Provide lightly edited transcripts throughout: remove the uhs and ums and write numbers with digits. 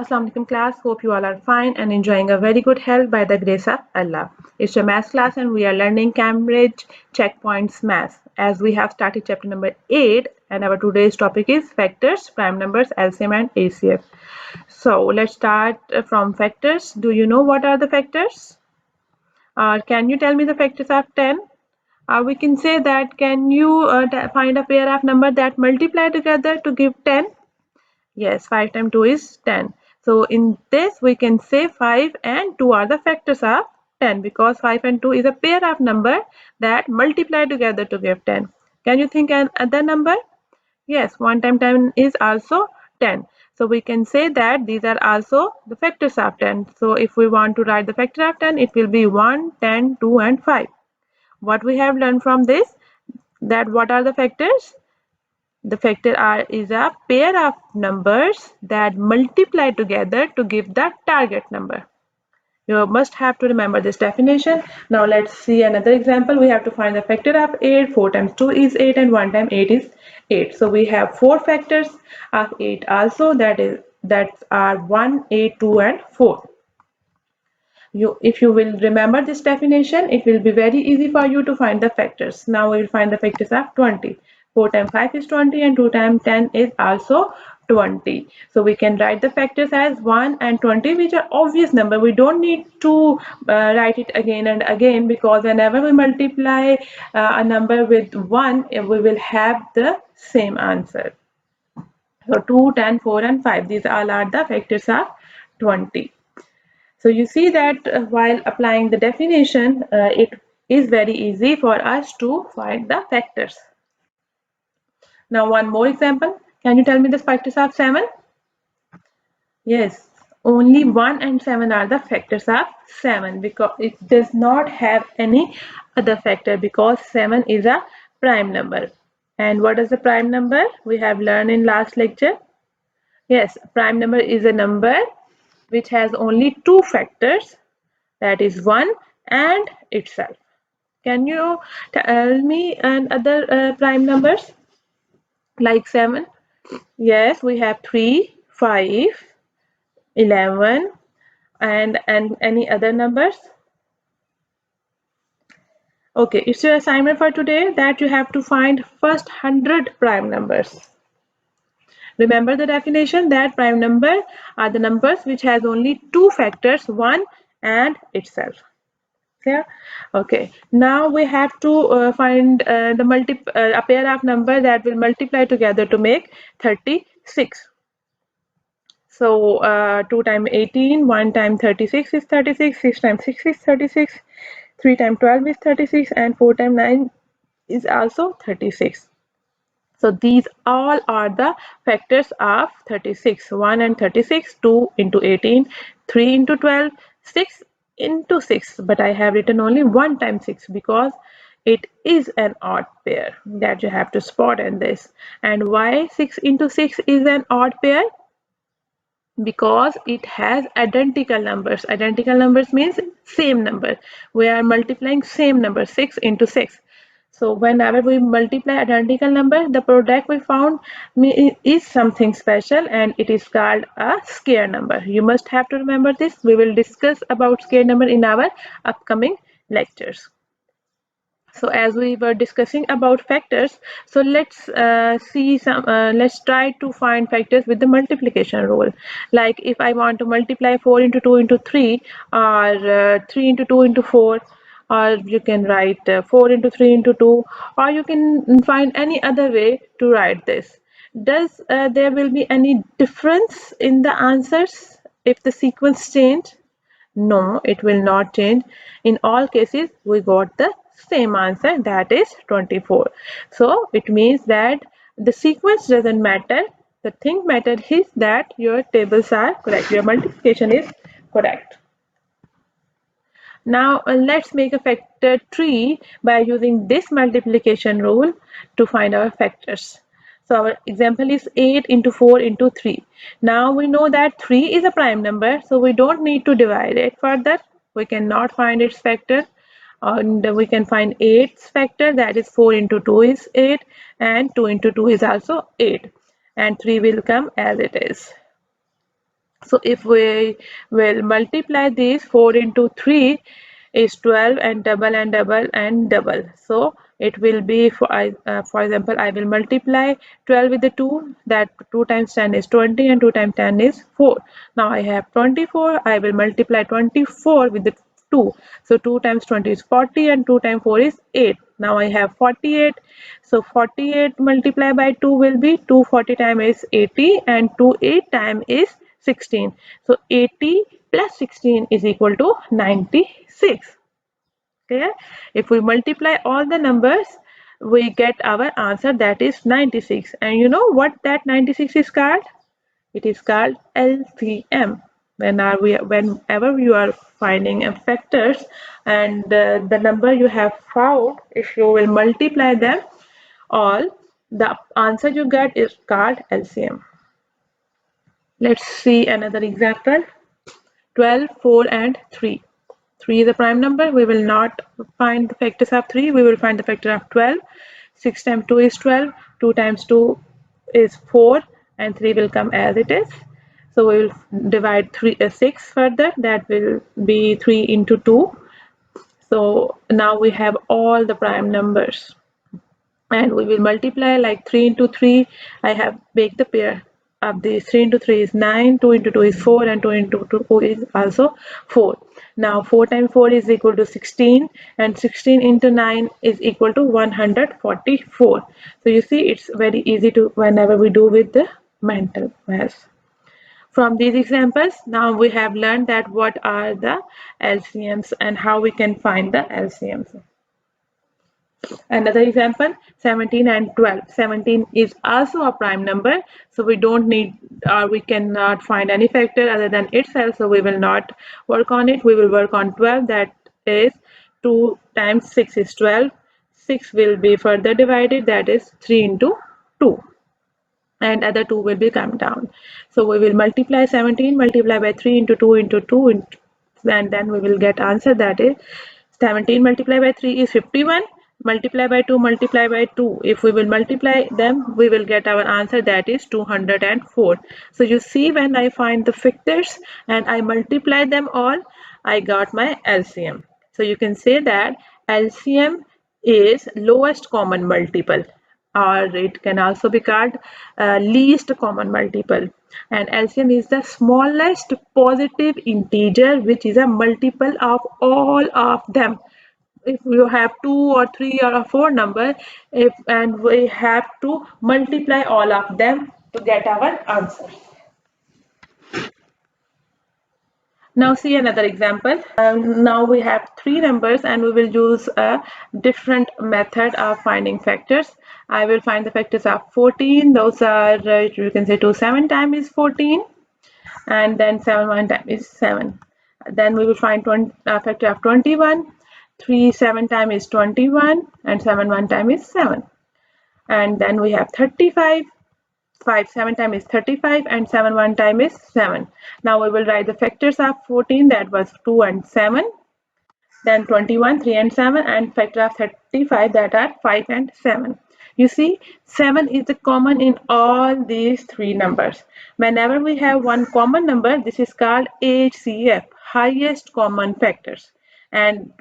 Assalamu alaikum class. Hope you all are fine and enjoying a very good health by the grace of Allah. It's your math class and we are learning Cambridge Checkpoints Math as we have started chapter number 8 and our today's topic is factors, prime numbers, LCM and ACF. So let's start from factors. Do you know what are the factors? Can you tell me the factors of 10? We can say that can you find a pair of numbers that multiply together to give 10? Yes, 5 times 2 is 10. So in this we can say 5 and 2 are the factors of 10 because 5 and 2 is a pair of number that multiply together to give 10. Can you think another number? Yes, 1 times 10 is also 10. So we can say that these are also the factors of 10. So if we want to write the factor of 10, it will be 1, 10, 2 and 5. What we have learned from this, that what are the factors? The factor is a pair of numbers that multiply together to give the target number. You must have to remember this definition. Now let's see another example. We have to find the factor of 8. 4 times 2 is 8 and 1 times 8 is 8. So we have 4 factors of 8 also, that are 1, 8, 2 and 4. If you will remember this definition, it will be very easy for you to find the factors. Now we will find the factors of 20. 4 times 5 is 20 and 2 times 10 is also 20. So we can write the factors as 1 and 20, which are obvious number. We don't need to write it again and again because whenever we multiply a number with 1, we will have the same answer. So 2, 10, 4 and 5, these all are the factors of 20. So you see that while applying the definition, it is very easy for us to find the factors. Now one more example. Can you tell me the factors of 7? Yes, only 1 and 7 are the factors of 7 because it does not have any other factor because 7 is a prime number. And what is the prime number? We have learned in last lecture. Yes, prime number is a number which has only 2 factors, that is 1 and itself. Can you tell me other prime numbers like 7? Yes, we have 3, 5, 11 and any other numbers. Okay, it's your assignment for today that you have to find first 100 prime numbers. Remember the definition that prime number are the numbers which has only 2 factors, 1 and itself. Clear? Okay, now we have to find a pair of numbers that will multiply together to make 36. So 2 times 18, 1 times 36 is 36, 6 times 6 is 36, 3 times 12 is 36 and 4 times 9 is also 36. So these all are the factors of 36. 1 and 36, 2 into 18, 3 into 12, 6 into 6. But I have written only 1 times 6 because it is an odd pair that you have to spot in this. And why 6 into 6 is an odd pair? Because it has identical numbers. Identical numbers means same number. We are multiplying same number, 6 into 6. So whenever we multiply identical number, the product we found is something special and it is called a square number. You must have to remember this. We will discuss about square number in our upcoming lectures. So as we were discussing about factors, so let's let's try to find factors with the multiplication rule. Like if I want to multiply 4 into 2 into 3 or 3 into 2 into 4, or you can write 4 into 3 into 2, or you can find any other way to write this. Does there will be any difference in the answers if the sequence change? No, it will not change. In all cases, we got the same answer, that is 24. So it means that the sequence doesn't matter. The thing matters is that your tables are correct. Your multiplication is correct. Now let's make a factor tree by using this multiplication rule to find our factors. So our example is 8 into 4 into 3. Now we know that 3 is a prime number, so we don't need to divide it further. We cannot find its factor. And we can find 8's factor, that is 4 into 2 is 8 and 2 into 2 is also 8 and 3 will come as it is. So if we will multiply these, 4 into 3 is 12, and double and double and double. So it will be, for example, I will multiply 12 with the 2, that 2 times 10 is 20, and 2 times 10 is 4. Now I have 24, I will multiply 24 with the 2. So 2 times 20 is 40, and 2 times 4 is 8. Now I have 48. So 48 multiplied by 2 will be 240 times is 80, and 28 times is 16. So 80 plus 16 is equal to 96. Clear? If we multiply all the numbers, we get our answer, that is 96. And you know what that 96 is called? It is called LCM. Whenever you are finding factors, and the number you have found, if you will multiply them all, the answer you get is called LCM. Let's see another example. 12, 4 and 3. 3 is a prime number. We will not find the factors of 3. We will find the factor of 12. 6 times 2 is 12. 2 times 2 is 4. And 3 will come as it is. So we will divide 6 further. That will be 3 into 2. So now we have all the prime numbers. And we will multiply like 3 into 3. I have baked the pair of these. 3 into 3 is 9, 2 into 2 is 4, and 2 into 2 is also 4. Now 4 times 4 is equal to 16, and 16 into 9 is equal to 144. So you see, it's very easy to whenever we do with the mental math. From these examples, now we have learned that what are the LCMs and how we can find the LCMs. Another example, 17 and 12. 17 is also a prime number, so we don't need, we cannot find any factor other than itself, so we will not work on it. We will work on 12, that is 2 times 6 is 12. 6 will be further divided, that is 3 into 2. And other 2 will be come down. So we will multiply 17, multiply by 3 into 2 into 2, and then we will get answer, that is 17 multiplied by 3 is 51, multiply by 2, multiply by 2. If we will multiply them, we will get our answer, that is 204. So you see, when I find the factors and I multiply them all, I got my LCM. So you can say that LCM is lowest common multiple, or it can also be called least common multiple. And LCM is the smallest positive integer which is a multiple of all of them. If you have 2 or 3 or 4 number, and we have to multiply all of them to get our answer. Now see another example. Now we have 3 numbers, and we will use a different method of finding factors. I will find the factors of 14. Those are, you can say 2 7 times is 14, and then 7 1 times is 7. Then we will find factor of 21. 3 7 times is 21, and 7 1 times is 7. And then we have 35. 5 7 times is 35, and 7 1 time is 7. Now we will write the factors of 14, that was 2 and 7. Then 21, 3 and 7, and factor of 35, that are 5 and 7. You see, 7 is the common in all these 3 numbers. Whenever we have one common number, this is called HCF, highest common factors. And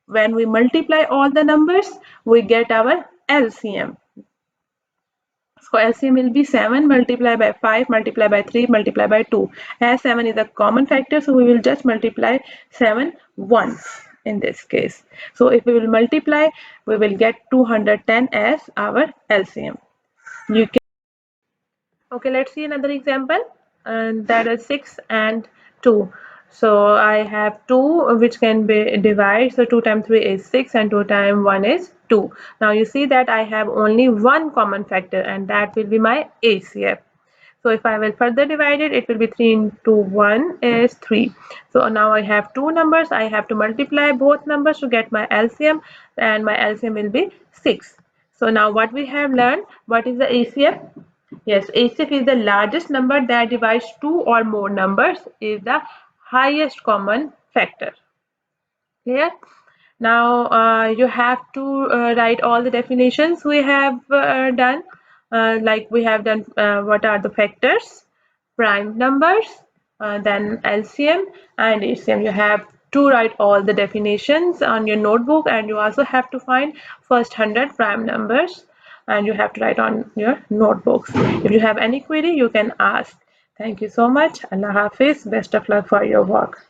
when we multiply all the numbers, we get our LCM. So LCM will be 7 multiplied by 5 multiplied by 3 multiplied by 2. As 7 is a common factor, so we will just multiply 7 once in this case. So if we will multiply, we will get 210 as our LCM. You can. Okay, let's see another example, and that is 6 and 2. So I have 2 which can be divided. So 2 times 3 is 6, and 2 times 1 is 2. Now you see that I have only one common factor, and that will be my HCF. So if I will further divide it, it will be 3 into 1 is 3. So now I have 2 numbers. I have to multiply both numbers to get my LCM, and my LCM will be 6. So now what we have learned, what is the HCF? Yes, HCF is the largest number that divides 2 or more numbers, is the highest common factor. Clear? Now you have to write all the definitions we have done. Like we have done what are the factors, prime numbers, then LCM and HCM. You have to write all the definitions on your notebook, and you also have to find first 100 prime numbers, and you have to write on your notebooks. If you have any query, you can ask. Thank you so much. Allah Hafiz. Best of luck for your work.